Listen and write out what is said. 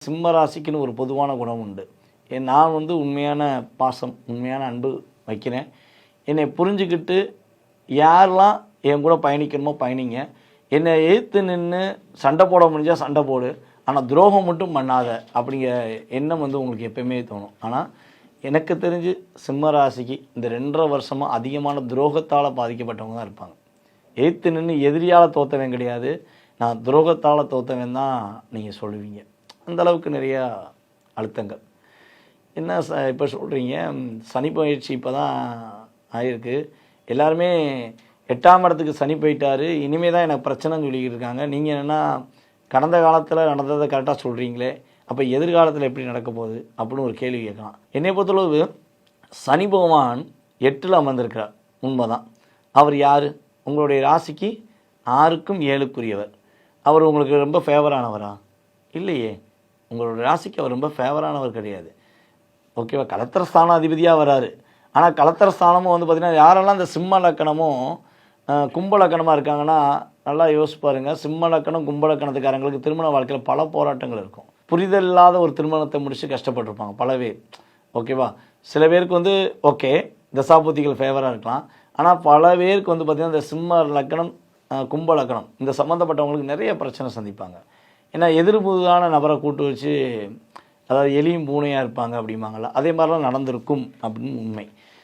சிம்ம ராசிக்குன்னு ஒரு பொதுவான குணம் உண்டு. நான் உண்மையான பாசம், உண்மையான அன்பு வைக்கிறேன். என்னை புரிஞ்சுக்கிட்டு யாரெல்லாம் என் கூட பயணிக்கணுமோ பயணிங்க. என்னை எதிர்த்து நின்று சண்டை போட முடிஞ்சால் சண்டை போடு, ஆனால் துரோகம் மட்டும் பண்ணாத அப்படிங்கிற எண்ணம் உங்களுக்கு எப்பயுமே தோணும். ஆனால் எனக்கு தெரிஞ்சு சிம்ம ராசிக்கு இந்த 2.5 வருஷமாக அதிகமான துரோகத்தால் பாதிக்கப்பட்டவங்க தான் இருப்பாங்க. எதிர்த்து நின்று எதிரியால் தோற்றவன் கிடையாது, நான் துரோகத்தால் தோற்றவன் தான் நீங்கள் சொல்லுவீங்க. அந்தளவுக்கு நிறையா அழுத்தங்கள். என்ன இப்போ சொல்கிறீங்க, சனி பயிற்சி இப்போ தான் ஆகிருக்கு. எல்லாருமே 8ஆம் இடத்துக்கு சனி போயிட்டார், இனிமேல் தான் எனக்கு பிரச்சனைன்னு சொல்லிக்கிட்டு இருக்காங்க. நீங்கள் என்னென்னா கடந்த காலத்தில் நடந்ததை கரெக்டாக சொல்கிறீங்களே, அப்போ எதிர்காலத்தில் எப்படி நடக்க போகுது அப்படின்னு ஒரு கேள்வி கேட்கலாம். என்னை பொறுத்தளவு சனி பகவான் 8ல் அமர்ந்திருக்கிறார், உண்மைதான். அவர் யார்? உங்களுடைய ராசிக்கு 6க்கும் 7க்குரியவர். அவர் உங்களுக்கு ரொம்ப ஃபேவரானவரா? இல்லையே. உங்களோட ராசிக்கு அவர் ரொம்ப ஃபேவரானவர் கிடையாது. ஓகேவா? கலத்திர ஸ்தானாதிபதியாக வராரு. ஆனால் கலத்திர ஸ்தானமும் பார்த்திங்கன்னா யாரெல்லாம் இந்த சிம்ம லக்கணமும் கும்ப லக்கணமாக இருக்காங்கன்னா நல்லா யோசிச்சு பாருங்கள். சிம்ம லக்கணம் கும்ப லக்கணத்துக்காரங்களுக்கு திருமண வாழ்க்கையில் பல போராட்டங்கள் இருக்கும். புரிதல் இல்லாத ஒரு திருமணத்தை முடித்து கஷ்டப்பட்டிருப்பாங்க பல பேர். ஓகேவா? சில பேருக்கு ஓகே தசாபுத்திகள் ஃபேவராக இருக்கலாம். ஆனால் பல பேருக்கு பார்த்திங்கன்னா இந்த சிம்ம லக்கணம் கும்ப லக்கணம் இந்த சம்மந்தப்பட்டவங்களுக்கு நிறைய பிரச்சனை சந்திப்பாங்க. ஏன்னா எதிர்ப்புதான நபரை கூட்டு வச்சு, அதாவது எலியும் பூனையாக இருப்பாங்க அப்படிம்பாங்கள்ல, அதே மாதிரிலாம் நடந்திருக்கும் அப்படின்னு உண்மை.